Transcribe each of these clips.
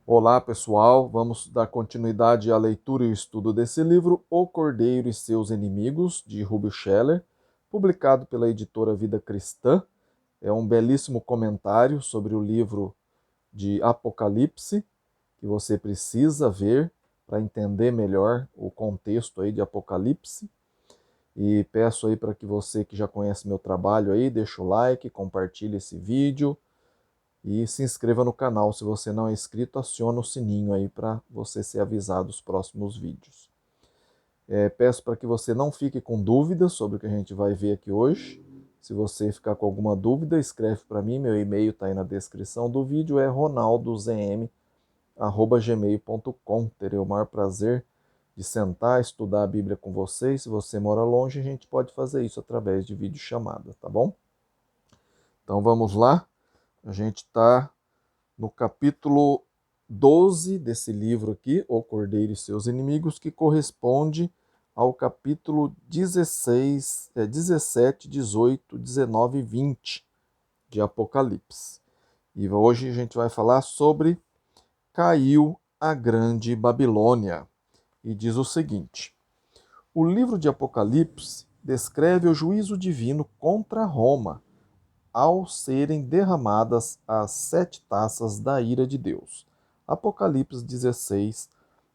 Olá, pessoal. Vamos dar continuidade à leitura e estudo desse livro, O Cordeiro e Seus Inimigos, de Rubio Scheller, publicado pela editora Vida Cristã. É um belíssimo comentário sobre o livro de Apocalipse, que você precisa ver para entender melhor o contexto aí de Apocalipse. E peço aí para que você que já conhece meu trabalho aí, deixe o like, compartilhe esse vídeo e se inscreva no canal. Se você não é inscrito, aciona o sininho aí para você ser avisado dos próximos vídeos. Peço para que você não fique com dúvidas sobre o que a gente vai ver aqui hoje. Se você ficar com alguma dúvida, escreve para mim. Meu e-mail está aí na descrição do vídeo, é ronaldozm@gmail.com. Terei o maior prazer de sentar, estudar a Bíblia com você. E se você mora longe, a gente pode fazer isso através de videochamada, tá bom? Então vamos lá. A gente está no capítulo 12 desse livro aqui, O Cordeiro e Seus Inimigos, que corresponde ao capítulo 17, 18, 19 e 20 de Apocalipse. E hoje a gente vai falar sobre Caiu a Grande Babilônia. E diz o seguinte: o livro de Apocalipse descreve o juízo divino contra Roma, ao serem derramadas as 7 taças da ira de Deus. Apocalipse 16,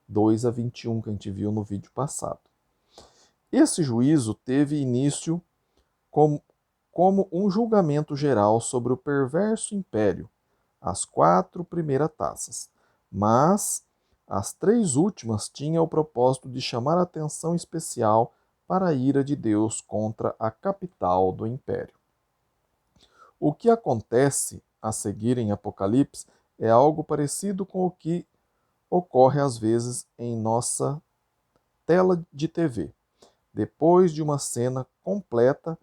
2 a 21, que a gente viu no vídeo passado. Esse juízo teve início como um julgamento geral sobre o perverso império, as 4 primeiras taças. Mas as 3 últimas tinham o propósito de chamar a atenção especial para a ira de Deus contra a capital do império. O que acontece a seguir em Apocalipse é algo parecido com o que ocorre às vezes em nossa tela de TV. Depois de uma cena completa,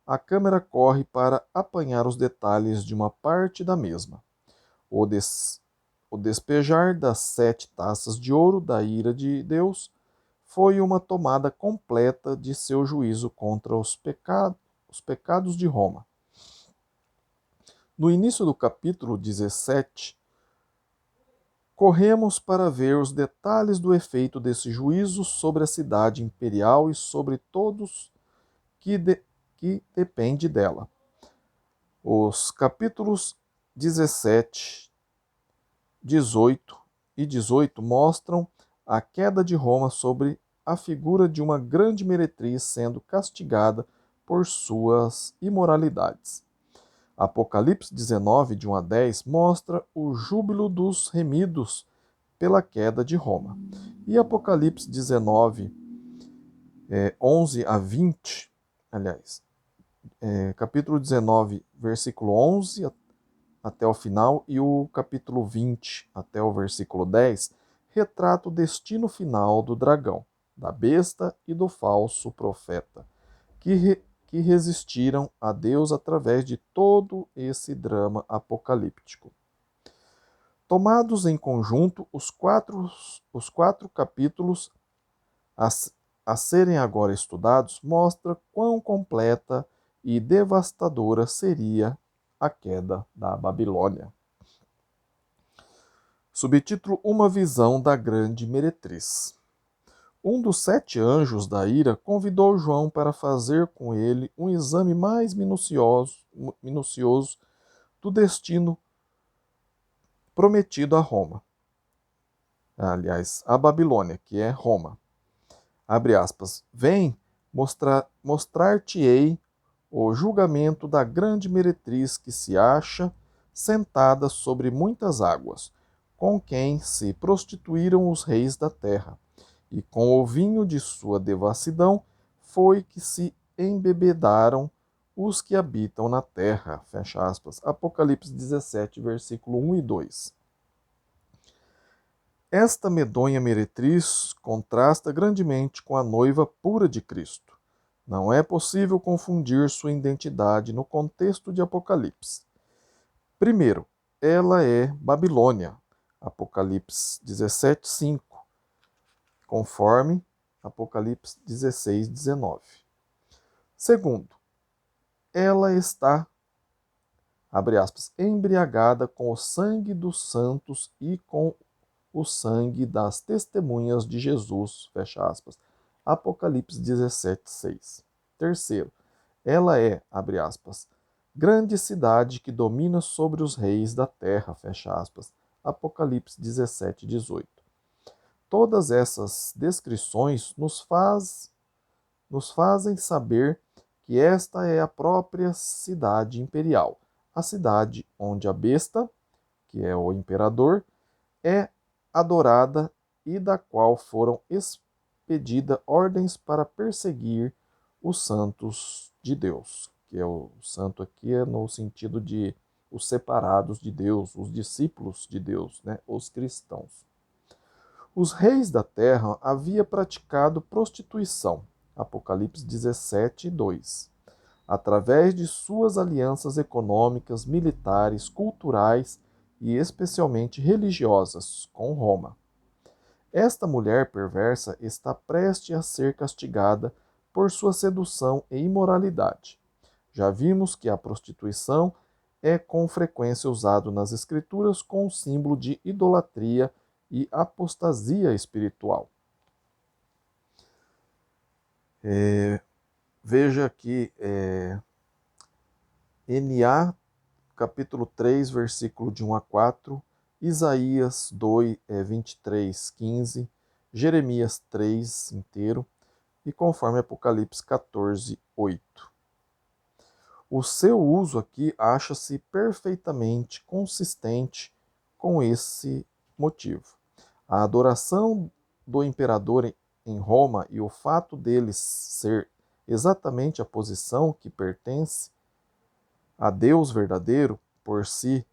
a câmera corre para apanhar os detalhes de uma parte da mesma. O despejar das 7 taças de ouro da ira de Deus foi uma tomada completa de seu juízo contra os pecados de Roma. No início do capítulo 17, corremos para ver os detalhes do efeito desse juízo sobre a cidade imperial e sobre todos que depende dela. Os capítulos 17, 18 e 18 mostram a queda de Roma sobre a figura de uma grande meretriz sendo castigada por suas imoralidades. Apocalipse 19, de 1 a 10, mostra o júbilo dos remidos pela queda de Roma. E Apocalipse 19, 11 a 20, aliás, capítulo 19, versículo 11 até o final, e o capítulo 20 até o versículo 10, retrata o destino final do dragão, da besta e do falso profeta, que resistiram a Deus através de todo esse drama apocalíptico. Tomados em conjunto, os quatro capítulos a serem agora estudados mostra quão completa e devastadora seria a queda da Babilônia. Subtítulo: Uma visão da grande meretriz. Um dos 7 anjos da ira convidou João para fazer com ele um exame mais minucioso do destino prometido a Roma. Aliás, a Babilônia, que é Roma. Abre aspas. Vem, mostrar-te-ei o julgamento da grande meretriz que se acha sentada sobre muitas águas, com quem se prostituíram os reis da terra, e com o vinho de sua devassidão foi que se embebedaram os que habitam na terra. Fecha aspas. Apocalipse 17, versículo 1 e 2. Esta medonha meretriz contrasta grandemente com a noiva pura de Cristo. Não é possível confundir sua identidade no contexto de Apocalipse. Primeiro, ela é Babilônia, Apocalipse 17, 5, conforme Apocalipse 16, 19. Segundo, ela está, abre aspas, embriagada com o sangue dos santos e com o sangue das testemunhas de Jesus, fecha aspas. Apocalipse 17:6. Terceiro, ela é, abre aspas, grande cidade que domina sobre os reis da terra, fecha aspas. Apocalipse 17:18. Todas essas descrições nos fazem saber que esta é a própria cidade imperial, a cidade onde a besta, que é o imperador, é adorada e da qual foram expedidas ordens para perseguir os santos de Deus, que é o santo aqui é no sentido de os separados de Deus, os discípulos de Deus, né, os cristãos. Os reis da terra haviam praticado prostituição, Apocalipse 17:2, através de suas alianças econômicas, militares, culturais e especialmente religiosas com Roma. Esta mulher perversa está prestes a ser castigada por sua sedução e imoralidade. Já vimos que a prostituição é com frequência usado nas Escrituras como símbolo de idolatria e apostasia espiritual. Veja aqui, N.A. capítulo 3, versículo de 1 a 4, Isaías 23:15, Jeremias 3 inteiro, e conforme Apocalipse 14:8. O seu uso aqui acha-se perfeitamente consistente com esse motivo. A adoração do imperador em Roma e o fato dele ser exatamente a posição que pertence a Deus verdadeiro por si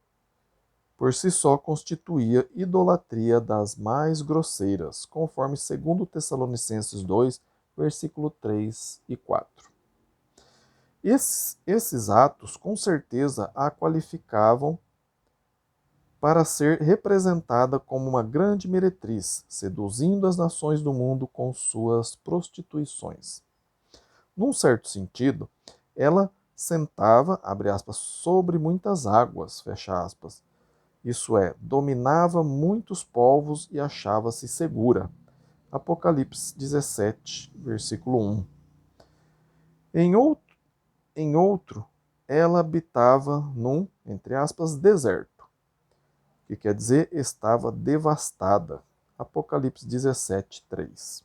só constituía idolatria das mais grosseiras, conforme 2 Tessalonicenses 2, versículo 3 e 4. Esses atos, com certeza, a qualificavam para ser representada como uma grande meretriz, seduzindo as nações do mundo com suas prostituições. Num certo sentido, ela sentava, abre aspas, sobre muitas águas, fecha aspas. Isso é, dominava muitos povos e achava-se segura. Apocalipse 17, versículo 1. Em outro, ela habitava num, entre aspas, deserto, que quer dizer estava devastada. Apocalipse 17, 3.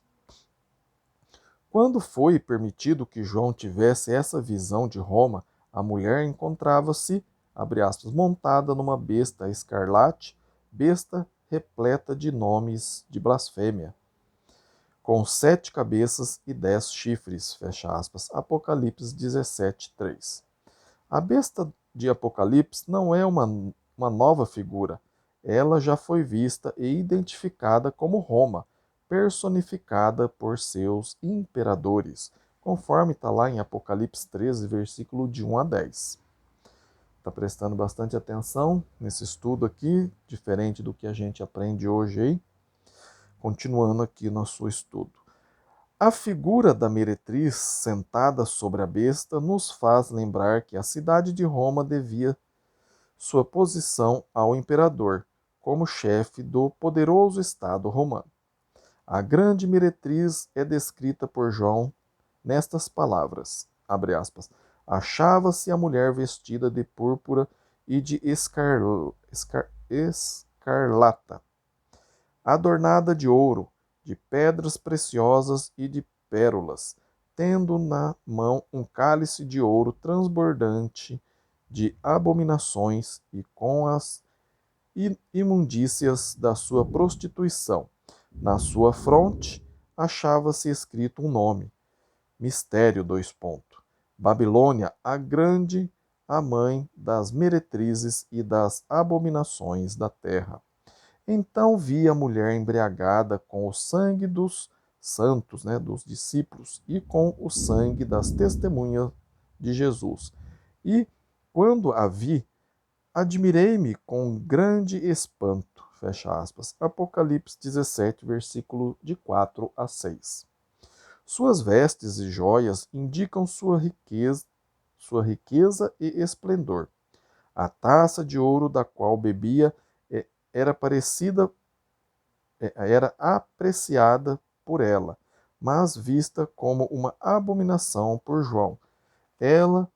Quando foi permitido que João tivesse essa visão de Roma, a mulher encontrava-se, abre aspas, montada numa besta escarlate, besta repleta de nomes de blasfêmia, com 7 cabeças e 10 chifres, fecha aspas, Apocalipse 17, 3. A besta de Apocalipse não é uma nova figura, ela já foi vista e identificada como Roma, personificada por seus imperadores, conforme está lá em Apocalipse 13, versículo de 1 a 10. Está prestando bastante atenção nesse estudo aqui, diferente do que a gente aprende hoje aí? Continuando aqui nosso estudo. A figura da meretriz sentada sobre a besta nos faz lembrar que a cidade de Roma devia sua posição ao imperador, como chefe do poderoso Estado romano. A grande meretriz é descrita por João nestas palavras, abre aspas, achava-se a mulher vestida de púrpura e de escarlata, adornada de ouro, de pedras preciosas e de pérolas, tendo na mão um cálice de ouro transbordante de abominações e com as imundícias da sua prostituição. Na sua fronte achava-se escrito um nome, Mistério, Babilônia, a grande, a mãe das meretrizes e das abominações da terra. Então vi a mulher embriagada com o sangue dos santos, dos discípulos, e com o sangue das testemunhas de Jesus. E, quando a vi, admirei-me com grande espanto. Fecha aspas. Apocalipse 17, versículo de 4 a 6. Suas vestes e joias indicam sua riqueza e esplendor. A taça de ouro da qual bebia era parecida era apreciada por ela, mas vista como uma abominação por João. Ela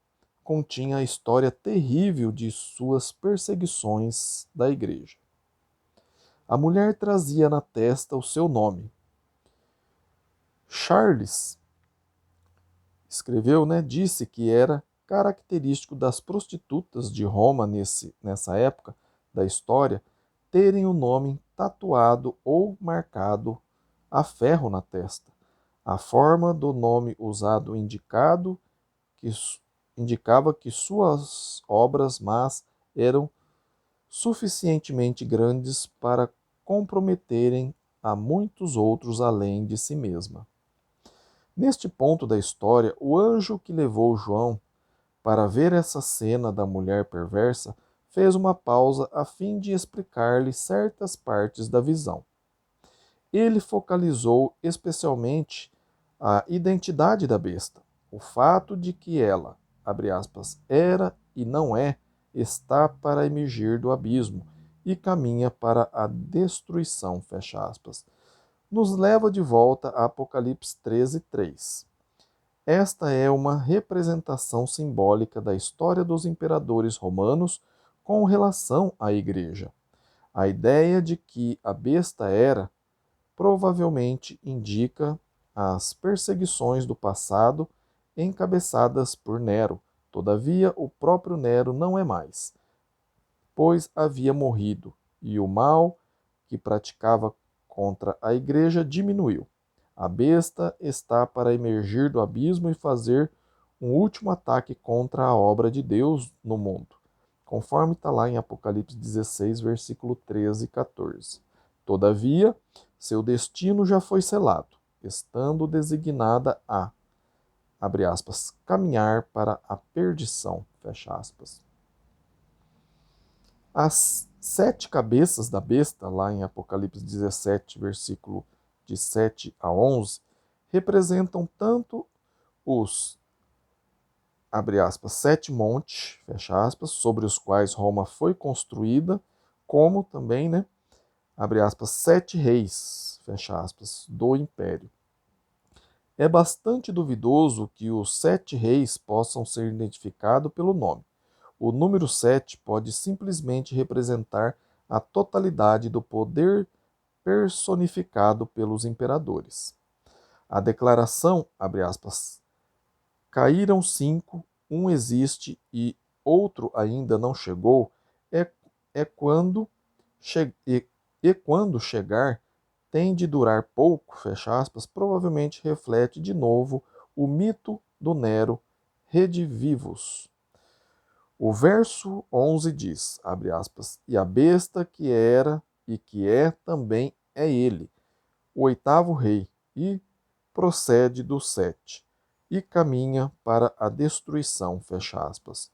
continha a história terrível de suas perseguições da igreja. A mulher trazia na testa o seu nome. Charles escreveu, né, disse que era característico das prostitutas de Roma nessa época da história terem o nome tatuado ou marcado a ferro na testa. A forma do nome usado que, indicava que suas obras más eram suficientemente grandes para comprometerem a muitos outros além de si mesma. Neste ponto da história, o anjo que levou João para ver essa cena da mulher perversa fez uma pausa a fim de explicar-lhe certas partes da visão. Ele focalizou especialmente a identidade da besta, o fato de que ela, abre aspas, era e não é, está para emergir do abismo e caminha para a destruição, fecha aspas, nos leva de volta a Apocalipse 13:3. Esta é uma representação simbólica da história dos imperadores romanos com relação à igreja. A ideia de que a besta era provavelmente indica as perseguições do passado encabeçadas por Nero. Todavia, o próprio Nero não é mais, pois havia morrido, e o mal que praticava contra a igreja diminuiu. A besta está para emergir do abismo e fazer um último ataque contra a obra de Deus no mundo, conforme está lá em Apocalipse 16, versículo 13 e 14. Todavia, seu destino já foi selado, estando designada a, abre aspas, caminhar para a perdição, fecha aspas. As 7 cabeças da besta, lá em Apocalipse 17, versículo de 7 a 11, representam tanto os, abre aspas, 7 montes, fecha aspas, sobre os quais Roma foi construída, como também, né, abre aspas, 7 reis, fecha aspas, do império. É bastante duvidoso que os 7 reis possam ser identificados pelo nome. O número 7 pode simplesmente representar a totalidade do poder personificado pelos imperadores. A declaração, abre aspas, caíram 5, um existe e outro ainda não chegou, é quando, quando chegar tem de durar pouco, fecha aspas, provavelmente reflete de novo o mito do Nero redivivus. O verso 11 diz, abre aspas, e a besta que era e que é também é ele, o 8º rei, e procede do 7, e caminha para a destruição, fecha aspas.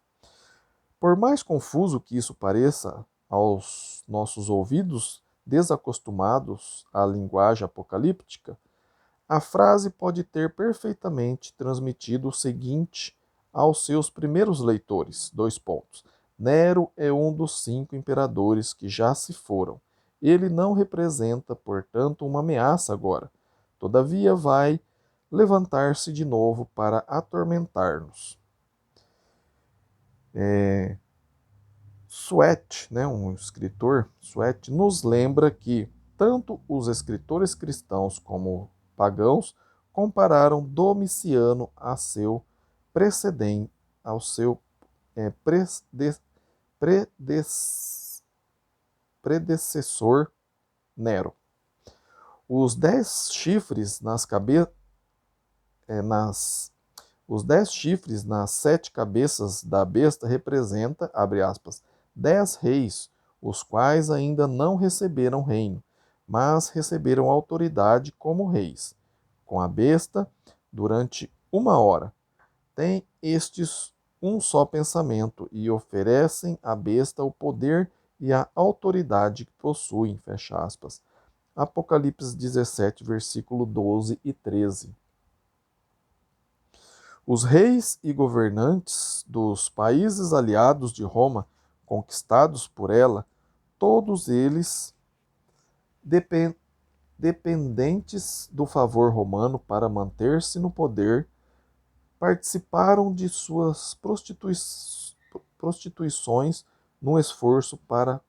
Por mais confuso que isso pareça aos nossos ouvidos desacostumados à linguagem apocalíptica, a frase pode ter perfeitamente transmitido o seguinte aos seus primeiros leitores, dois pontos. Nero é um dos 5 imperadores que já se foram. Ele não representa, portanto, uma ameaça agora. Todavia vai levantar-se de novo para atormentar-nos. Sweat, né, um escritor, Sweat, nos lembra que tanto os escritores cristãos como pagãos compararam Domiciano a seu precedente, ao seu predecessor Nero. Os 10 chifres os 10 chifres nas 7 cabeças da besta representa, abre aspas, 10 reis, os quais ainda não receberam reino, mas receberam autoridade como reis. Com a besta, durante 1 hora, têm estes um só pensamento e oferecem à besta o poder e a autoridade que possuem, fecha aspas. Apocalipse 17, versículo 12 e 13. Os reis e governantes dos países aliados de Roma, conquistados por ela, todos eles dependentes do favor romano para manter-se no poder, participaram de suas prostituições no esforço para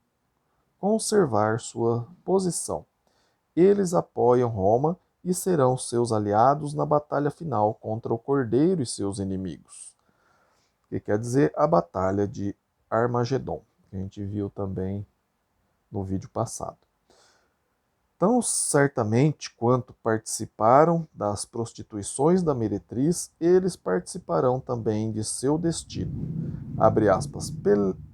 conservar sua posição. Eles apoiam Roma e serão seus aliados na batalha final contra o Cordeiro e seus inimigos, que quer dizer a batalha de Armagedon, que a gente viu também no vídeo passado. Tão certamente quanto participaram das prostituições da meretriz, eles participarão também de seu destino. Abre aspas,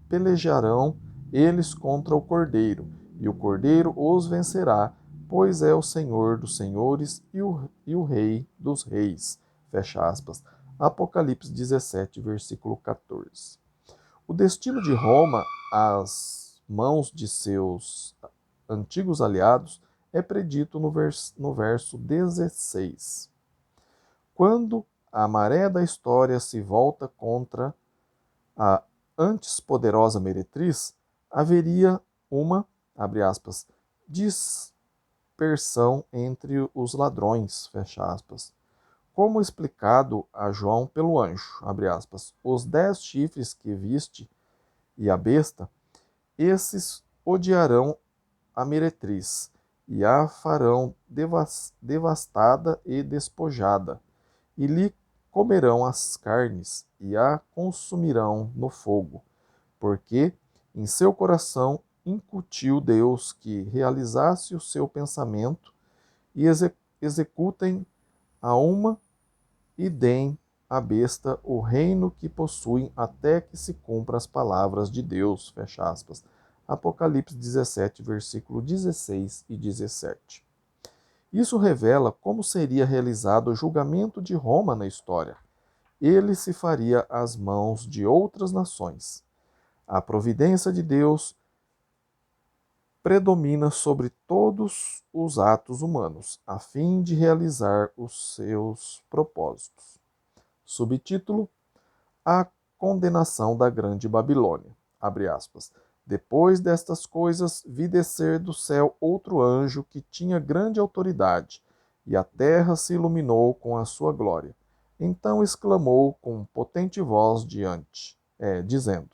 pelejarão eles contra o Cordeiro, e o Cordeiro os vencerá, pois é o Senhor dos senhores e o Rei dos reis. Fecha aspas. Apocalipse 17, versículo 14. O destino de Roma às mãos de seus antigos aliados é predito no verso 16. Quando a maré da história se volta contra a antes poderosa meretriz, haveria uma, abre aspas, dispersão entre os ladrões, fecha aspas. Como explicado a João pelo anjo, abre aspas, os 10 chifres que viste e a besta, esses odiarão a meretriz e a farão devastada e despojada, e lhe comerão as carnes e a consumirão no fogo, porque em seu coração incutiu Deus que realizasse o seu pensamento e executem a uma e deem à besta o reino que possuem até que se cumpra as palavras de Deus, fecha aspas. Apocalipse 17, versículo 16 e 17. Isso revela como seria realizado o julgamento de Roma na história. Ele se faria às mãos de outras nações. A providência de Deus predomina sobre todos os atos humanos, a fim de realizar os seus propósitos. Subtítulo: A condenação da Grande Babilônia. Abre aspas. Depois destas coisas, vi descer do céu outro anjo que tinha grande autoridade, e a terra se iluminou com a sua glória. Então exclamou com potente voz dizendo,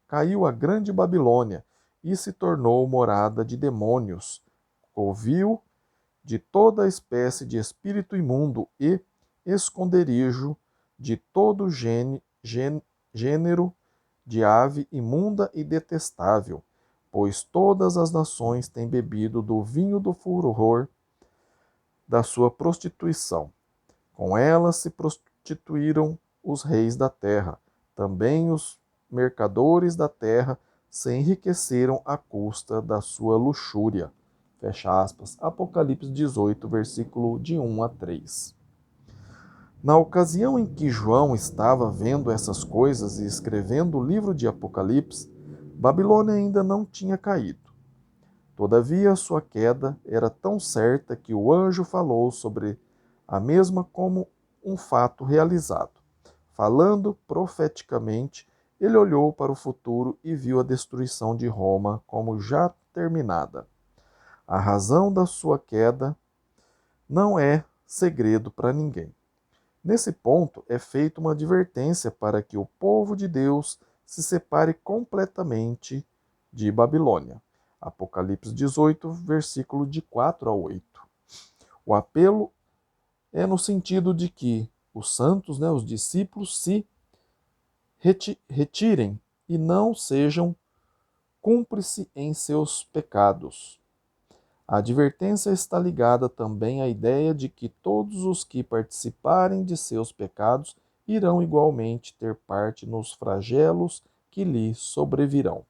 caiu a grande Babilônia, e se tornou morada de demônios, covil de toda espécie de espírito imundo e esconderijo de todo gênero de ave imunda e detestável, pois todas as nações têm bebido do vinho do furor da sua prostituição. Com ela se prostituíram os reis da terra. Também os mercadores da terra se enriqueceram à custa da sua luxúria. Fecha aspas. Apocalipse 18, versículo de 1 a 3. Na ocasião em que João estava vendo essas coisas e escrevendo o livro de Apocalipse, Babilônia ainda não tinha caído. Todavia, sua queda era tão certa que o anjo falou sobre a mesma como um fato realizado. Falando profeticamente, ele olhou para o futuro e viu a destruição de Roma como já terminada. A razão da sua queda não é segredo para ninguém. Nesse ponto, é feita uma advertência para que o povo de Deus se separe completamente de Babilônia. Apocalipse 18, versículo de 4 a 8. O apelo é no sentido de que os santos, os discípulos, se retirem e não sejam cúmplices em seus pecados. A advertência está ligada também à ideia de que todos os que participarem de seus pecados irão igualmente ter parte nos flagelos que lhe sobrevirão.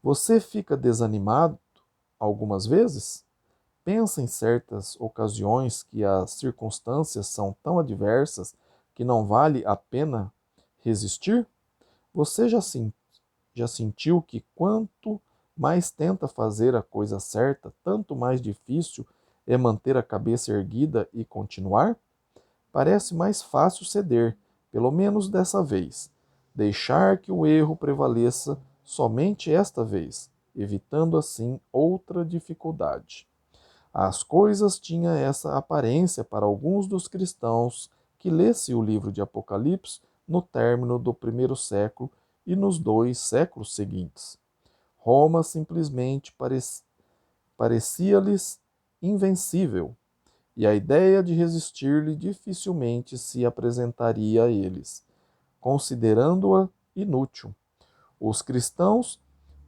Você fica desanimado algumas vezes? Pensa em certas ocasiões que as circunstâncias são tão adversas que não vale a pena resistir? Você já sentiu que quanto mais tenta fazer a coisa certa, tanto mais difícil é manter a cabeça erguida e continuar? Parece mais fácil ceder, pelo menos dessa vez, deixar que o erro prevaleça somente esta vez, evitando assim outra dificuldade. As coisas tinham essa aparência para alguns dos cristãos que lessem o livro de Apocalipse no término do primeiro século e nos 2 séculos seguintes. Roma simplesmente parecia-lhes invencível, e a ideia de resistir-lhe dificilmente se apresentaria a eles, considerando-a inútil. Os cristãos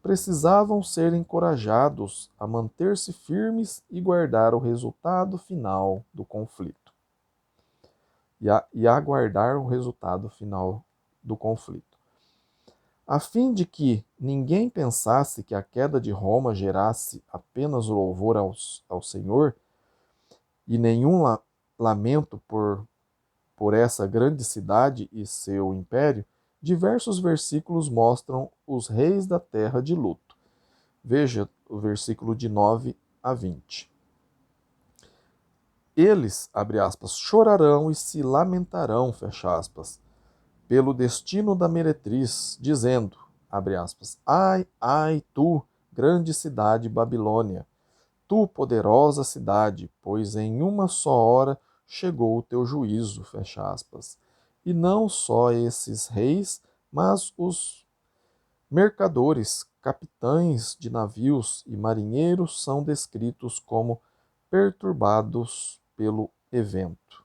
precisavam ser encorajados a manter-se firmes e guardar o resultado final do conflito. E aguardar o resultado final do conflito. A fim de que ninguém pensasse que a queda de Roma gerasse apenas louvor ao Senhor e nenhum lamento por essa grande cidade e seu império, diversos versículos mostram os reis da terra de luto. Veja o versículo de 9 a 20. Eles, abre aspas, chorarão e se lamentarão, fecha aspas, pelo destino da meretriz, dizendo, abre aspas, ai, ai, tu, grande cidade Babilônia, tu, poderosa cidade, pois em uma só hora chegou o teu juízo, fecha aspas. E não só esses reis, mas os mercadores, capitães de navios e marinheiros são descritos como perturbados pelo evento.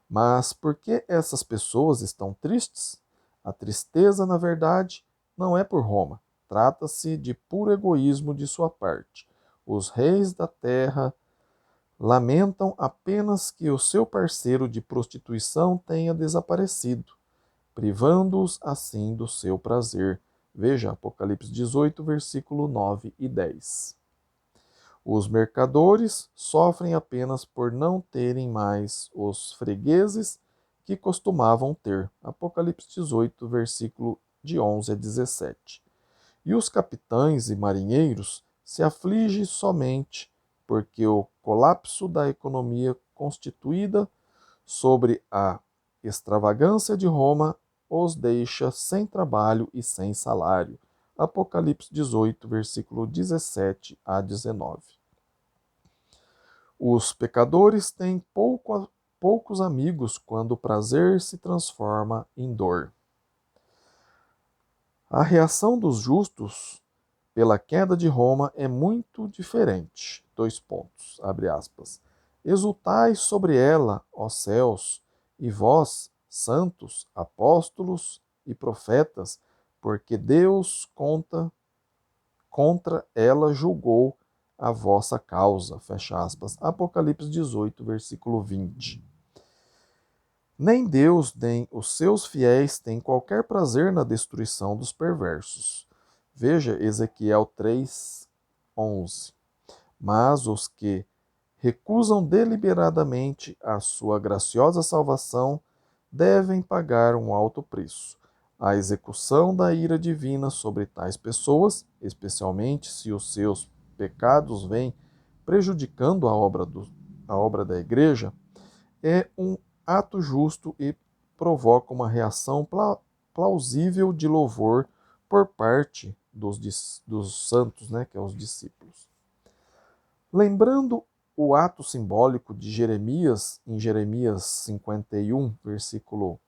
Mas por que essas pessoas estão tristes? A tristeza, na verdade, não é por Roma. Trata-se de puro egoísmo de sua parte. Os reis da terra lamentam apenas que o seu parceiro de prostituição tenha desaparecido, privando-os assim do seu prazer. Veja Apocalipse 18, versículo 9 e 10. Os mercadores sofrem apenas por não terem mais os fregueses que costumavam ter. Apocalipse 18, versículo de 11 a 17. E os capitães e marinheiros se afligem somente porque o colapso da economia constituída sobre a extravagância de Roma os deixa sem trabalho e sem salário. Apocalipse 18, versículo 17 a 19. Os pecadores têm poucos amigos quando o prazer se transforma em dor. A reação dos justos pela queda de Roma é muito diferente. Abre aspas. Exultai sobre ela, ó céus, e vós, santos, apóstolos e profetas, porque Deus contra ela julgou a vossa causa. Fecha aspas. Apocalipse 18, versículo 20. Nem Deus, nem os seus fiéis têm qualquer prazer na destruição dos perversos. Veja Ezequiel 3, 11. Mas os que recusam deliberadamente a sua graciosa salvação devem pagar um alto preço. A execução da ira divina sobre tais pessoas, especialmente se os seus pecados vêm prejudicando a obra da igreja, é um ato justo e provoca uma reação plausível de louvor por parte dos santos, né, que é os discípulos. Lembrando o ato simbólico de Jeremias, em Jeremias 51, versículo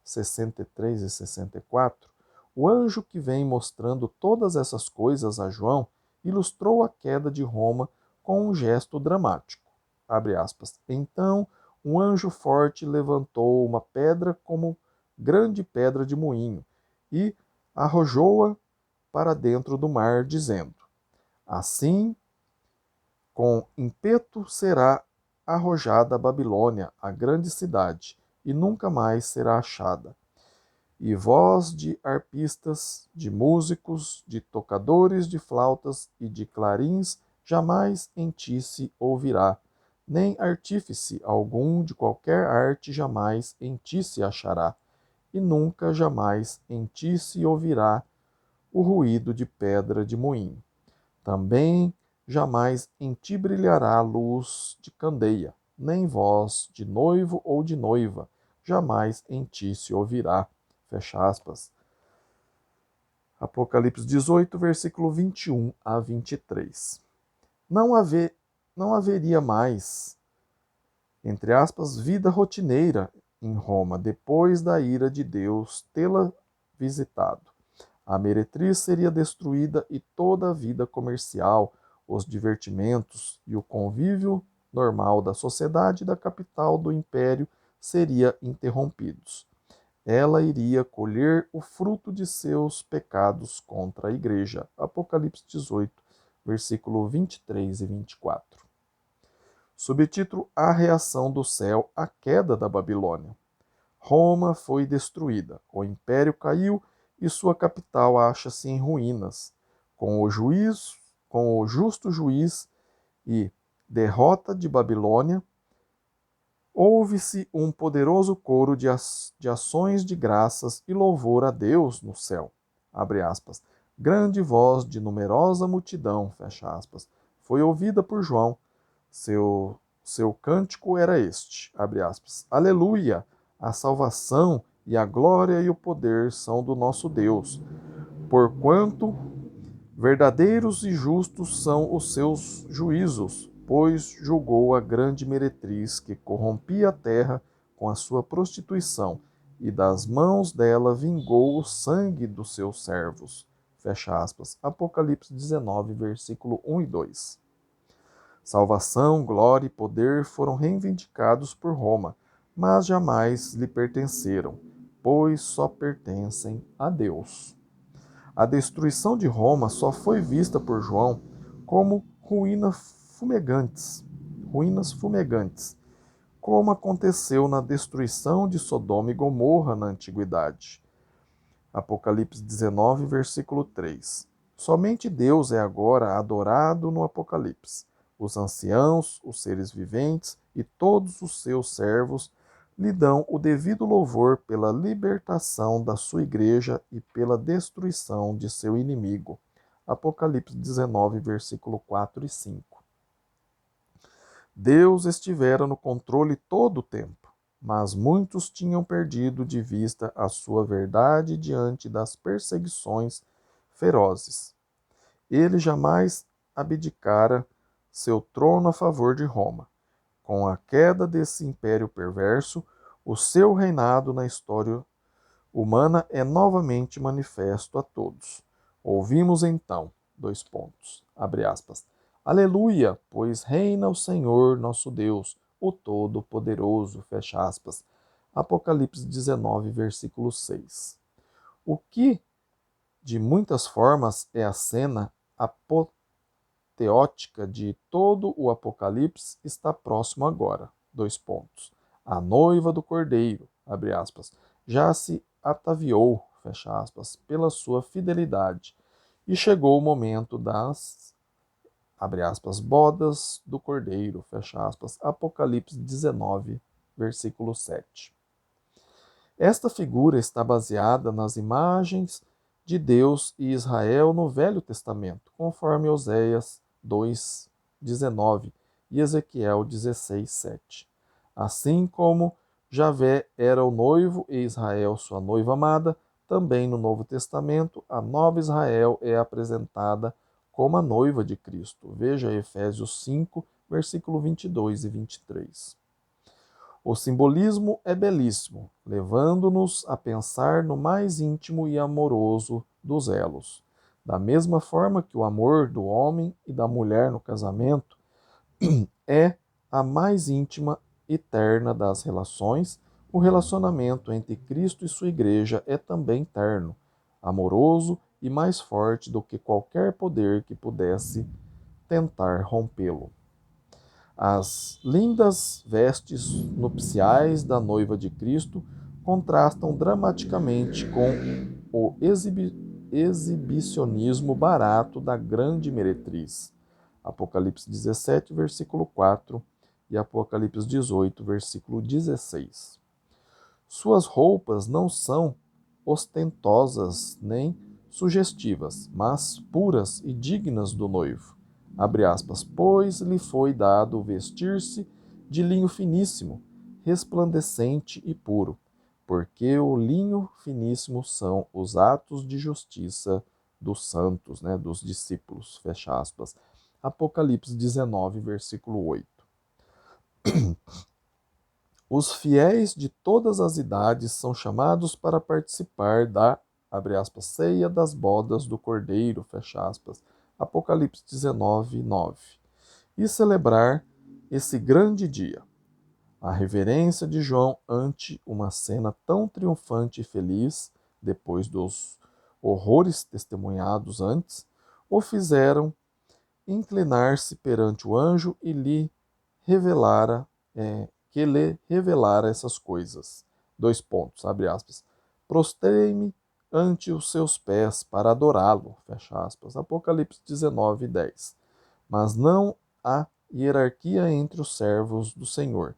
63 e 64, o anjo que vem mostrando todas essas coisas a João ilustrou a queda de Roma com um gesto dramático. Abre aspas. Então, um anjo forte levantou uma pedra como grande pedra de moinho e arrojou-a para dentro do mar, dizendo: Assim, com ímpeto será arrojada a Babilônia, a grande cidade, e nunca mais será achada. E voz de arpistas, de músicos, de tocadores de flautas e de clarins jamais em ti se ouvirá, nem artífice algum de qualquer arte jamais em ti se achará, e nunca jamais em ti se ouvirá o ruído de pedra de moinho. Também jamais em ti brilhará luz de candeia, nem voz de noivo ou de noiva, jamais em ti se ouvirá. Fecha aspas. Apocalipse 18, versículo 21 a 23. Não haveria mais, entre aspas, vida rotineira em Roma, depois da ira de Deus tê-la visitado. A meretriz seria destruída e toda a vida comercial, os divertimentos e o convívio normal da sociedade da capital do império seria interrompidos. Ela iria colher o fruto de seus pecados contra a igreja. Apocalipse 18, versículo 23 e 24. Subtítulo: A reação do céu à queda da Babilônia. Roma foi destruída, o império caiu e sua capital acha-se em ruínas. Com o justo juiz e derrota de Babilônia, ouve-se um poderoso coro de ações de graças e louvor a Deus no céu. Abre aspas. Grande voz de numerosa multidão, fecha aspas, foi ouvida por João. Seu cântico era este, abre aspas. Aleluia! A salvação e a glória e o poder são do nosso Deus, porquanto verdadeiros e justos são os seus juízos, pois julgou a grande meretriz que corrompia a terra com a sua prostituição, e das mãos dela vingou o sangue dos seus servos. Fecha aspas. Apocalipse 19, versículo 1 e 2. Salvação, glória e poder foram reivindicados por Roma, mas jamais lhe pertenceram, pois só pertencem a Deus. A destruição de Roma só foi vista por João como ruínas fumegantes, como aconteceu na destruição de Sodoma e Gomorra na antiguidade. Apocalipse 19, versículo 3. Somente Deus é agora adorado no Apocalipse. Os anciãos, os seres viventes e todos os seus servos lhe dão o devido louvor pela libertação da sua igreja e pela destruição de seu inimigo. Apocalipse 19, versículo 4 e 5. Deus estivera no controle todo o tempo, mas muitos tinham perdido de vista a sua verdade diante das perseguições ferozes. Ele jamais abdicara seu trono a favor de Roma. Com a queda desse império perverso, o seu reinado na história humana é novamente manifesto a todos. Ouvimos então, abre aspas, Aleluia, pois reina o Senhor nosso Deus, o Todo-Poderoso, fecha aspas. Apocalipse 19, versículo 6. O que, de muitas formas, é a cena apoteótica de todo o Apocalipse, está próximo agora. A noiva do Cordeiro, abre aspas, já se ataviou, fecha aspas, pela sua fidelidade, e chegou o momento das, abre aspas, bodas do Cordeiro, fecha aspas, Apocalipse 19, versículo 7. Esta figura está baseada nas imagens de Deus e Israel no Velho Testamento, conforme Oséias 2:19 e Ezequiel 16:7. Assim como Javé era o noivo e Israel sua noiva amada, também no Novo Testamento a nova Israel é apresentada como a noiva de Cristo. Veja Efésios 5, versículo 22 e 23. O simbolismo é belíssimo, levando-nos a pensar no mais íntimo e amoroso dos elos. Da mesma forma que o amor do homem e da mulher no casamento é a mais íntima e terna das relações, o relacionamento entre Cristo e sua igreja é também terno, amoroso e mais forte do que qualquer poder que pudesse tentar rompê-lo. As lindas vestes nupciais da noiva de Cristo contrastam dramaticamente com o exibicionismo barato da grande meretriz. Apocalipse 17, versículo 4 e Apocalipse 18, versículo 16. Suas roupas não são ostentosas nem sugestivas, mas puras e dignas do noivo. Abre aspas, pois lhe foi dado vestir-se de linho finíssimo, resplandecente e puro, porque o linho finíssimo são os atos de justiça dos santos, né, dos discípulos, fecha aspas. Apocalipse 19, versículo 8. Os fiéis de todas as idades são chamados para participar da, abre aspas, ceia das bodas do Cordeiro, fecha aspas. Apocalipse 19, 9. E celebrar esse grande dia. A reverência de João ante uma cena tão triunfante e feliz, depois dos horrores testemunhados antes, o fizeram inclinar-se perante o anjo e lhe revelara, que lhe revelara essas coisas. Dois pontos, abre aspas. Prostrei-me ante os seus pés para adorá-lo, fecha aspas. Apocalipse 19, 10. Mas não há hierarquia entre os servos do Senhor.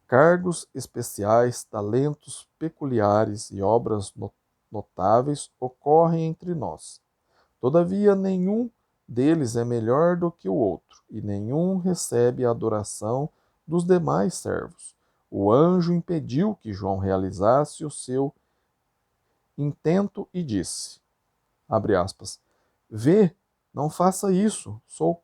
Cargos especiais, talentos peculiares e obras notáveis ocorrem entre nós. Todavia, nenhum deles é melhor do que o outro, e nenhum recebe a adoração dos demais servos. O anjo impediu que João realizasse o seu intento e disse, abre aspas, vê, não faça isso, sou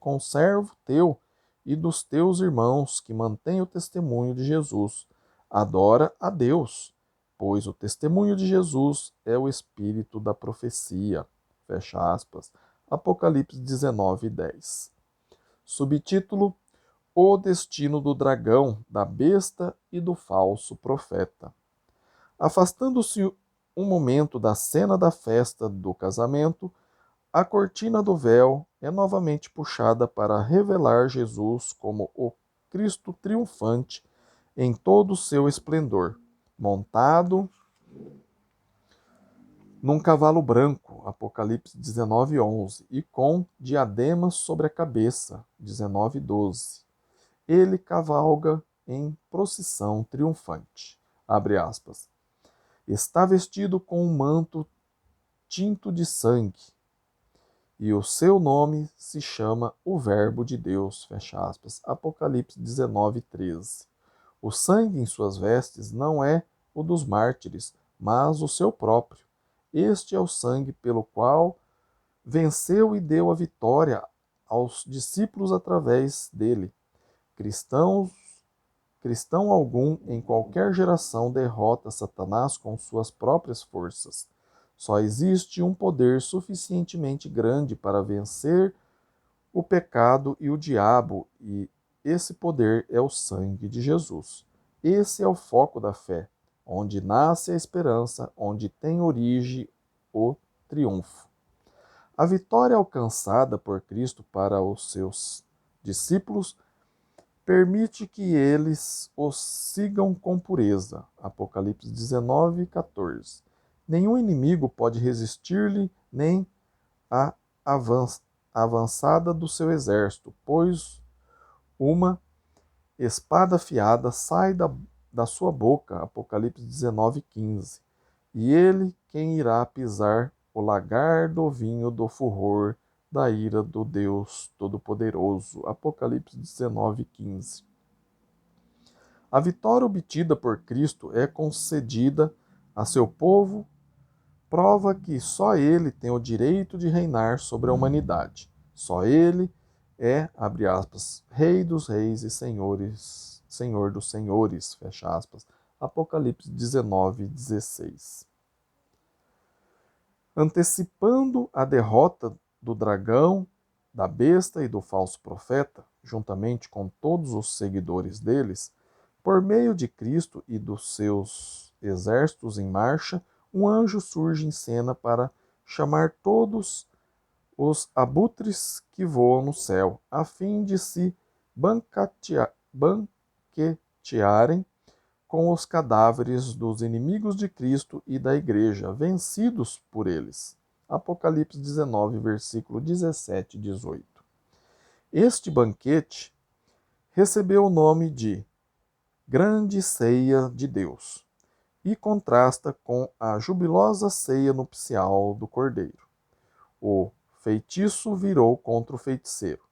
conservo teu e dos teus irmãos que mantêm o testemunho de Jesus. Adora a Deus, pois o testemunho de Jesus é o espírito da profecia. Fecha aspas. Apocalipse 19, 10. Subtítulo: O destino do dragão, da besta e do falso profeta. Afastando-se um momento da cena da festa do casamento, a cortina do véu é novamente puxada para revelar Jesus como o Cristo triunfante em todo o seu esplendor, montado num cavalo branco, Apocalipse 19:11, e com diademas sobre a cabeça, 19:12. Ele cavalga em procissão triunfante. Abre aspas. Está vestido com um manto tinto de sangue, e o seu nome se chama o Verbo de Deus, fecha aspas. Apocalipse 19:13. O sangue em suas vestes não é o dos mártires, mas o seu próprio. Este é o sangue pelo qual venceu e deu a vitória aos discípulos através dele. Cristão algum em qualquer geração derrota Satanás com suas próprias forças. Só existe um poder suficientemente grande para vencer o pecado e o diabo, e esse poder é o sangue de Jesus. Esse é o foco da fé, onde nasce a esperança, onde tem origem o triunfo. A vitória alcançada por Cristo para os seus discípulos permite que eles o sigam com pureza. Apocalipse 19, 14. Nenhum inimigo pode resistir-lhe, nem a avançada do seu exército, pois uma espada afiada sai da sua boca. Apocalipse 19, 15. E ele quem irá pisar o lagar do vinho do furor da ira do Deus Todo-Poderoso. Apocalipse 19, 15. A vitória obtida por Cristo é concedida a seu povo, prova que só ele tem o direito de reinar sobre a humanidade. Só ele é, abre aspas, Rei dos reis e Senhor dos senhores, fecha aspas. Apocalipse 19, 16. Antecipando a derrota do dragão, da besta e do falso profeta, juntamente com todos os seguidores deles, por meio de Cristo e dos seus exércitos em marcha, um anjo surge em cena para chamar todos os abutres que voam no céu, a fim de se banquetearem com os cadáveres dos inimigos de Cristo e da Igreja, vencidos por eles. Apocalipse 19, versículo 17 e 18. Este banquete recebeu o nome de Grande Ceia de Deus e contrasta com a jubilosa ceia nupcial do Cordeiro. O feitiço virou contra o feiticeiro.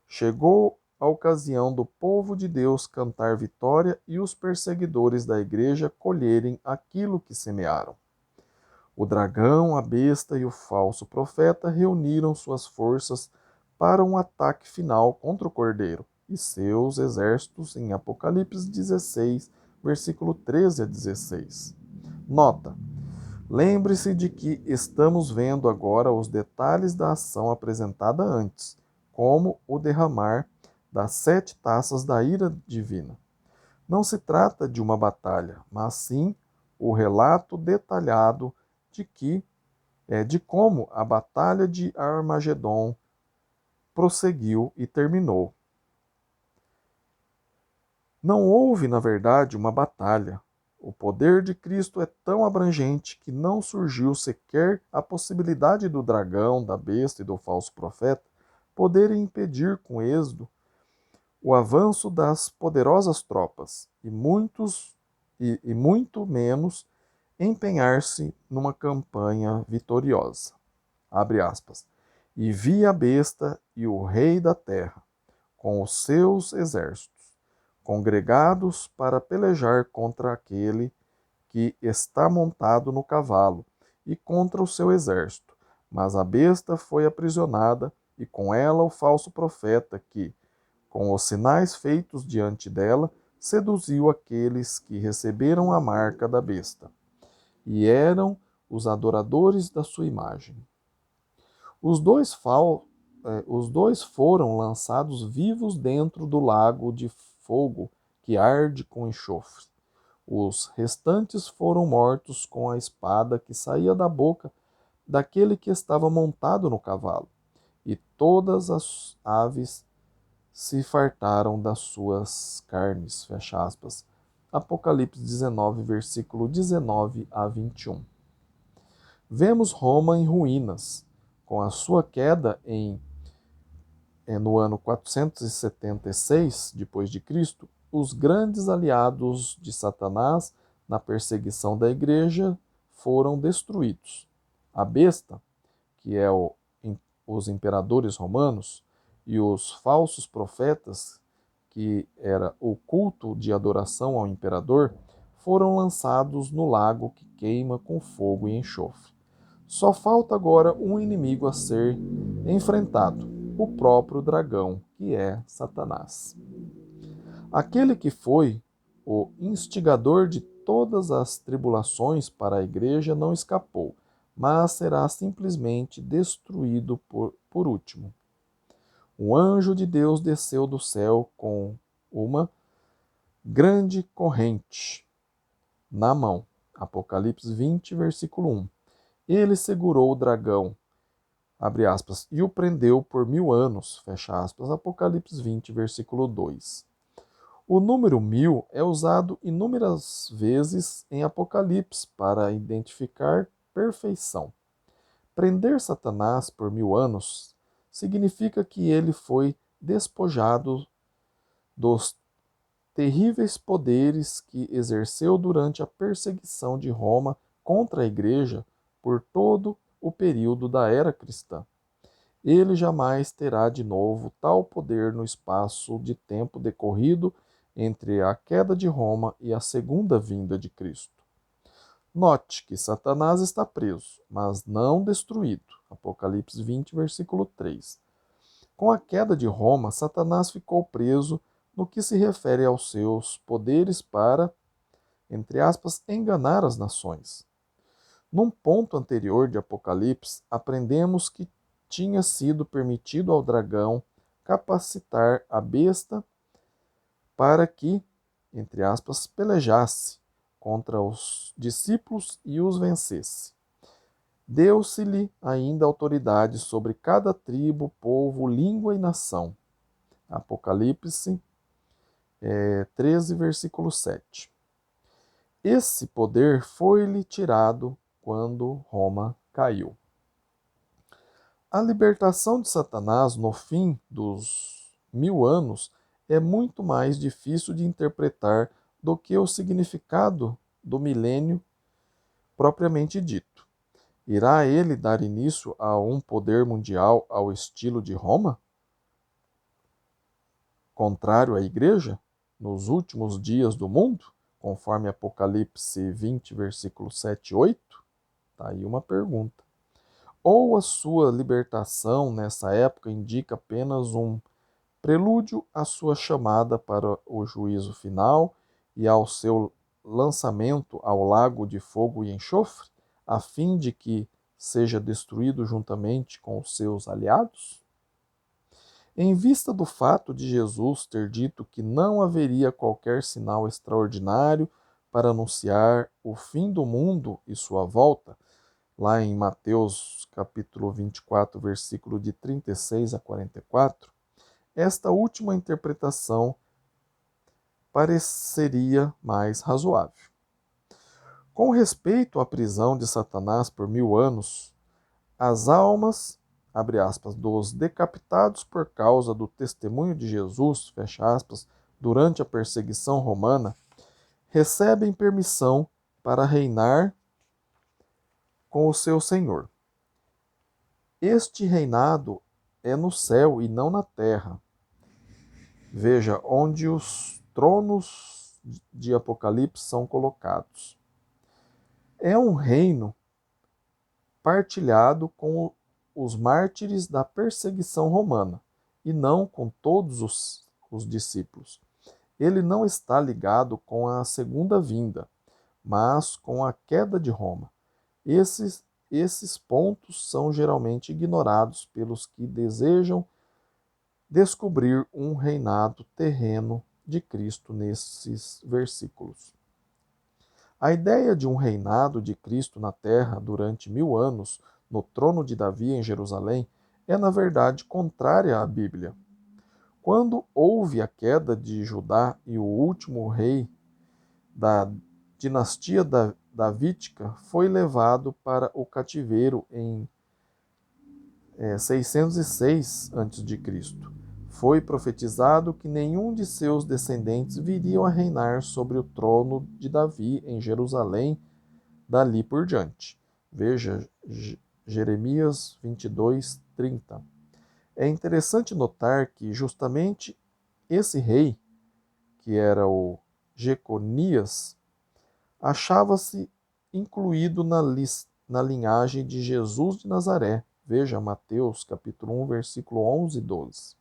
Chegou a ocasião do povo de Deus cantar vitória e os perseguidores da igreja colherem aquilo que semearam. O dragão, a besta e o falso profeta reuniram suas forças para um ataque final contra o cordeiro e seus exércitos em Apocalipse 16, versículo 13 a 16. Nota: lembre-se de que estamos vendo agora os detalhes da ação apresentada antes, como o derramar das 7 taças da ira divina. Não se trata de uma batalha, mas sim o relato detalhado de como a batalha de Armagedon prosseguiu e terminou. Não houve, na verdade, uma batalha. O poder de Cristo é tão abrangente que não surgiu sequer a possibilidade do dragão, da besta e do falso profeta poderem impedir com êxito o avanço das poderosas tropas e muito menos empenhar-se numa campanha vitoriosa. Abre aspas. E vi a besta e o rei da terra, com os seus exércitos, congregados para pelejar contra aquele que está montado no cavalo e contra o seu exército. Mas a besta foi aprisionada e com ela o falso profeta que, com os sinais feitos diante dela, seduziu aqueles que receberam a marca da besta e eram os adoradores da sua imagem. Os dois foram lançados vivos dentro do lago de fogo que arde com enxofre. Os restantes foram mortos com a espada que saía da boca daquele que estava montado no cavalo, e todas as aves se fartaram das suas carnes. Fecha aspas. Apocalipse 19, versículo 19 a 21. Vemos Roma em ruínas, com a sua queda no ano 476 depois de Cristo. Os grandes aliados de Satanás na perseguição da igreja foram destruídos. A besta, que é os imperadores romanos, e os falsos profetas, que era o culto de adoração ao imperador, foram lançados no lago que queima com fogo e enxofre. Só falta agora um inimigo a ser enfrentado, o próprio dragão, que é Satanás. Aquele que foi o instigador de todas as tribulações para a igreja não escapou, mas será simplesmente destruído por último. Um anjo de Deus desceu do céu com uma grande corrente na mão. Apocalipse 20, versículo 1. Ele segurou o dragão, abre aspas, e o prendeu por 1000 anos, fecha aspas. Apocalipse 20, versículo 2. O número 1000 é usado inúmeras vezes em Apocalipse para identificar perfeição. Prender Satanás por 1000 anos significa que ele foi despojado dos terríveis poderes que exerceu durante a perseguição de Roma contra a Igreja por todo o período da era cristã. Ele jamais terá de novo tal poder no espaço de tempo decorrido entre a queda de Roma e a segunda vinda de Cristo. Note que Satanás está preso, mas não destruído. Apocalipse 20, versículo 3. Com a queda de Roma, Satanás ficou preso no que se refere aos seus poderes para, entre aspas, enganar as nações. Num ponto anterior de Apocalipse, aprendemos que tinha sido permitido ao dragão capacitar a besta para que, entre aspas, pelejasse contra os discípulos e os vencesse. Deu-se-lhe ainda autoridade sobre cada tribo, povo, língua e nação. Apocalipse 13, versículo 7. Esse poder foi-lhe tirado quando Roma caiu. A libertação de Satanás no fim dos 1000 anos é muito mais difícil de interpretar do que o significado do milênio propriamente dito. Irá ele dar início a um poder mundial ao estilo de Roma? Contrário à Igreja? Nos últimos dias do mundo? Conforme Apocalipse 20, versículos 7 e 8? Tá aí uma pergunta. Ou a sua libertação nessa época indica apenas um prelúdio à sua chamada para o juízo final e ao seu lançamento ao lago de fogo e enxofre, a fim de que seja destruído juntamente com os seus aliados? Em vista do fato de Jesus ter dito que não haveria qualquer sinal extraordinário para anunciar o fim do mundo e sua volta, lá em Mateus capítulo 24, versículo de 36 a 44, esta última interpretação pareceria mais razoável. Com respeito à prisão de Satanás por 1000 anos, as almas, abre aspas, dos decapitados por causa do testemunho de Jesus, fecha aspas, durante a perseguição romana, recebem permissão para reinar com o seu Senhor. Este reinado é no céu e não na terra. Veja, onde os tronos de Apocalipse são colocados. É um reino partilhado com os mártires da perseguição romana, e não com todos os discípulos. Ele não está ligado com a segunda vinda, mas com a queda de Roma. Esses pontos são geralmente ignorados pelos que desejam descobrir um reinado terreno de Cristo nesses versículos. A ideia de um reinado de Cristo na terra durante 1000 anos, no trono de Davi em Jerusalém, é na verdade contrária à Bíblia. Quando houve a queda de Judá e o último rei da dinastia davídica foi levado para o cativeiro em 606 a.C., foi profetizado que nenhum de seus descendentes viriam a reinar sobre o trono de Davi em Jerusalém dali por diante. Veja Jeremias 22, 30. É interessante notar que justamente esse rei, que era o Jeconias, achava-se incluído na linhagem de Jesus de Nazaré. Veja Mateus capítulo 1, versículo 11 e 12.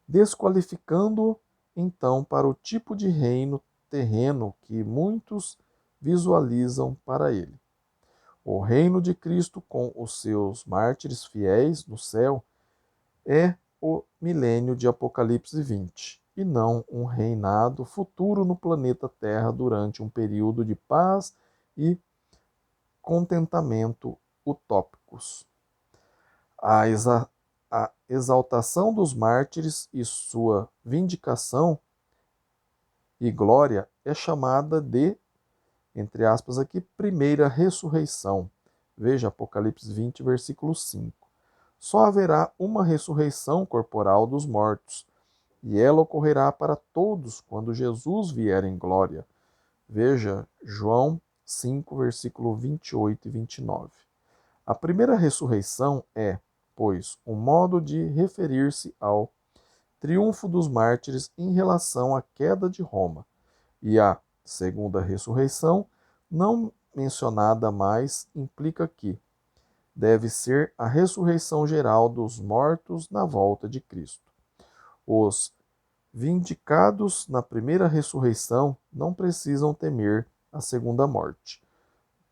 Desqualificando então para o tipo de reino terreno que muitos visualizam para ele. O reino de Cristo com os seus mártires fiéis no céu é o milênio de Apocalipse 20, e não um reinado futuro no planeta Terra durante um período de paz e contentamento utópicos. A exaltação dos mártires e sua vindicação e glória é chamada de, entre aspas aqui, primeira ressurreição. Veja Apocalipse 20, versículo 5. Só haverá uma ressurreição corporal dos mortos, e ela ocorrerá para todos quando Jesus vier em glória. Veja João 5, versículo 28 e 29. A primeira ressurreição é, pois, um modo de referir-se ao triunfo dos mártires em relação à queda de Roma, e a segunda ressurreição, não mencionada mais, implica que deve ser a ressurreição geral dos mortos na volta de Cristo. Os vindicados na primeira ressurreição não precisam temer a segunda morte,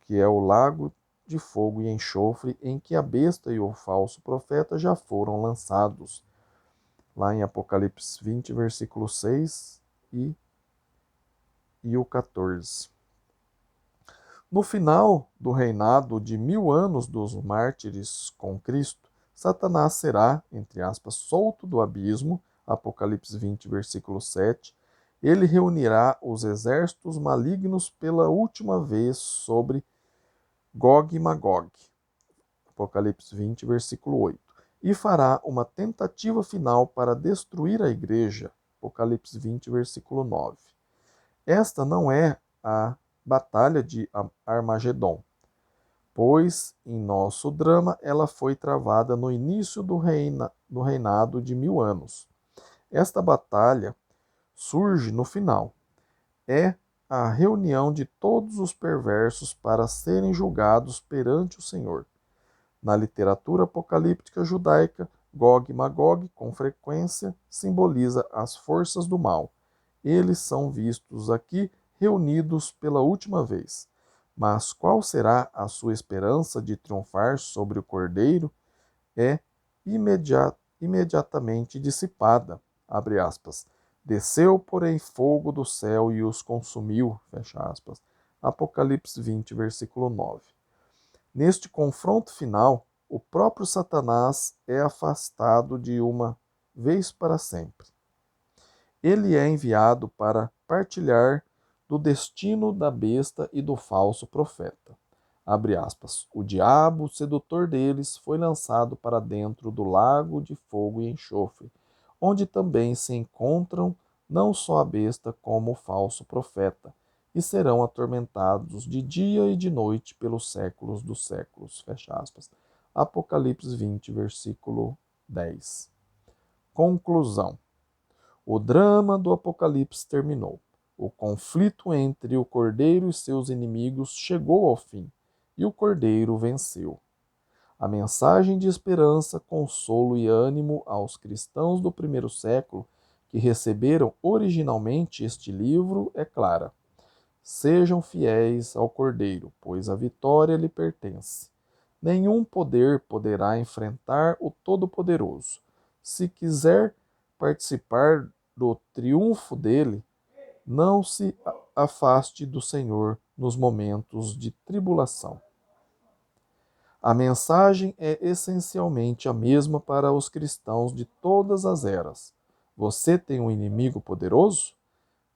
que é o lago de fogo e enxofre em que a besta e o falso profeta já foram lançados, lá em Apocalipse 20, versículo 6 e o 14. No final do reinado de 1000 anos dos mártires com Cristo, Satanás será, entre aspas, solto do abismo, Apocalipse 20, versículo 7. Ele reunirá os exércitos malignos pela última vez sobre Gog e Magog, Apocalipse 20, versículo 8, e fará uma tentativa final para destruir a igreja, Apocalipse 20, versículo 9. Esta não é a Batalha de Armagedon, pois em nosso drama ela foi travada no início do reinado de 1000 anos. Esta batalha surge no final. É a reunião de todos os perversos para serem julgados perante o Senhor. Na literatura apocalíptica judaica, Gog e Magog, com frequência, simboliza as forças do mal. Eles são vistos aqui reunidos pela última vez. Mas qual será a sua esperança de triunfar sobre o Cordeiro? É imediatamente dissipada. Abre aspas. Desceu, porém, fogo do céu e os consumiu. Fecha aspas. Apocalipse 20, versículo 9. Neste confronto final, o próprio Satanás é afastado de uma vez para sempre. Ele é enviado para partilhar do destino da besta e do falso profeta. Abre aspas. O diabo, sedutor deles, foi lançado para dentro do lago de fogo e enxofre, onde também se encontram não só a besta como o falso profeta, e serão atormentados de dia e de noite pelos séculos dos séculos. Fecha aspas. Apocalipse 20, versículo 10. Conclusão. O drama do Apocalipse terminou. O conflito entre o Cordeiro e seus inimigos chegou ao fim, e o Cordeiro venceu. A mensagem de esperança, consolo e ânimo aos cristãos do primeiro século que receberam originalmente este livro é clara. Sejam fiéis ao Cordeiro, pois a vitória lhe pertence. Nenhum poder poderá enfrentar o Todo-Poderoso. Se quiser participar do triunfo dele, não se afaste do Senhor nos momentos de tribulação. A mensagem é essencialmente a mesma para os cristãos de todas as eras. Você tem um inimigo poderoso?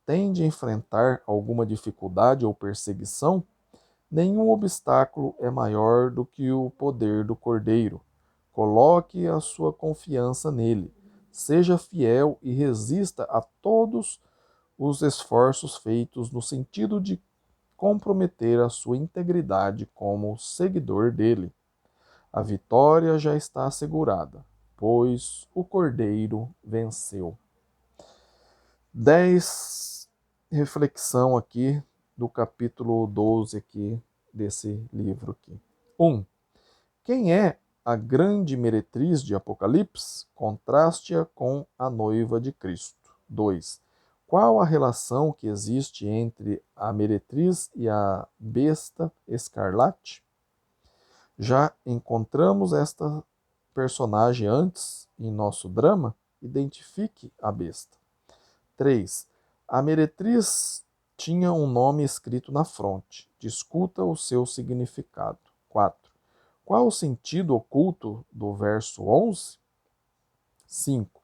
Tem de enfrentar alguma dificuldade ou perseguição? Nenhum obstáculo é maior do que o poder do Cordeiro. Coloque a sua confiança nele. Seja fiel e resista a todos os esforços feitos no sentido de comprometer a sua integridade como seguidor dele. A vitória já está assegurada, pois o Cordeiro venceu. 10 reflexão aqui do capítulo 12 aqui desse livro aqui. 1. Quem é a grande meretriz de Apocalipse? Contraste-a com a noiva de Cristo. 2. Qual a relação que existe entre a meretriz e a besta escarlate? Já encontramos esta personagem antes em nosso drama? Identifique a besta. 3. A meretriz tinha um nome escrito na fronte. Discuta o seu significado. 4. Qual o sentido oculto do verso 11? 5.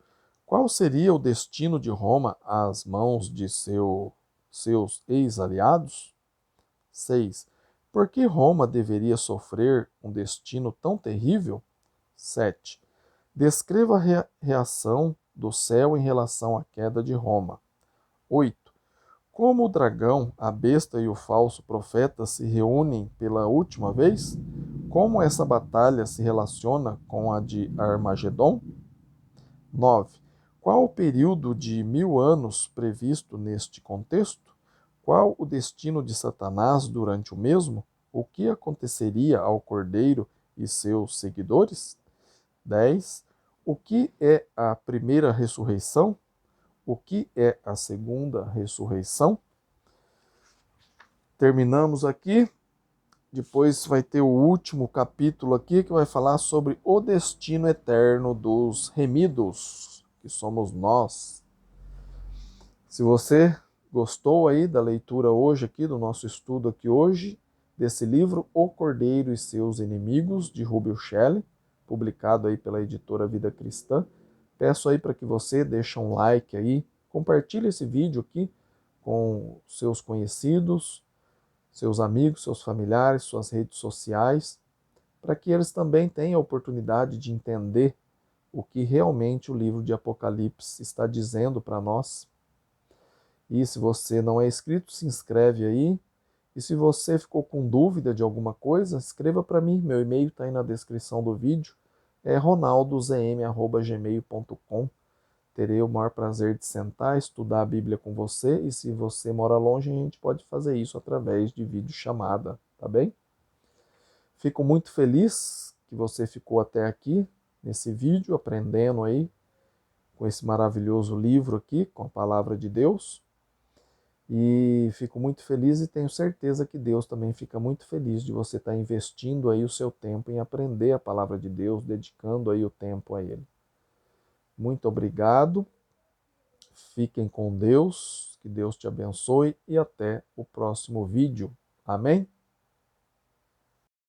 Qual seria o destino de Roma às mãos de seus ex-aliados? 6. Por que Roma deveria sofrer um destino tão terrível? 7. Descreva a reação do céu em relação à queda de Roma. 8. Como o dragão, a besta e o falso profeta se reúnem pela última vez? Como essa batalha se relaciona com a de Armagedon? 9. Qual o período de 1000 anos previsto neste contexto? Qual o destino de Satanás durante o mesmo? O que aconteceria ao Cordeiro e seus seguidores? 10. O que é a primeira ressurreição? O que é a segunda ressurreição? Terminamos aqui. Depois vai ter o último capítulo aqui que vai falar sobre o destino eterno dos remidos, que somos nós. Se você gostou aí da leitura hoje aqui, do nosso estudo aqui hoje, desse livro O Cordeiro e Seus Inimigos, de Rubel Shelley, publicado aí pela editora Vida Cristã, peço aí para que você deixe um like aí, compartilhe esse vídeo aqui com seus conhecidos, seus amigos, seus familiares, suas redes sociais, para que eles também tenham a oportunidade de entender o que realmente o livro de Apocalipse está dizendo para nós. E se você não é inscrito, se inscreve aí. E se você ficou com dúvida de alguma coisa, escreva para mim. Meu e-mail está aí na descrição do vídeo. É ronaldozm@gmail.com. terei o maior prazer de sentar, estudar a Bíblia com você, e se você mora longe, a gente pode fazer isso através de videochamada, tá bem? Fico muito feliz que você ficou até aqui nesse vídeo, aprendendo aí com esse maravilhoso livro aqui, com a palavra de Deus. E fico muito feliz e tenho certeza que Deus também fica muito feliz de você estar investindo aí o seu tempo em aprender a palavra de Deus, dedicando aí o tempo a Ele. Muito obrigado, fiquem com Deus, que Deus te abençoe e até o próximo vídeo. Amém?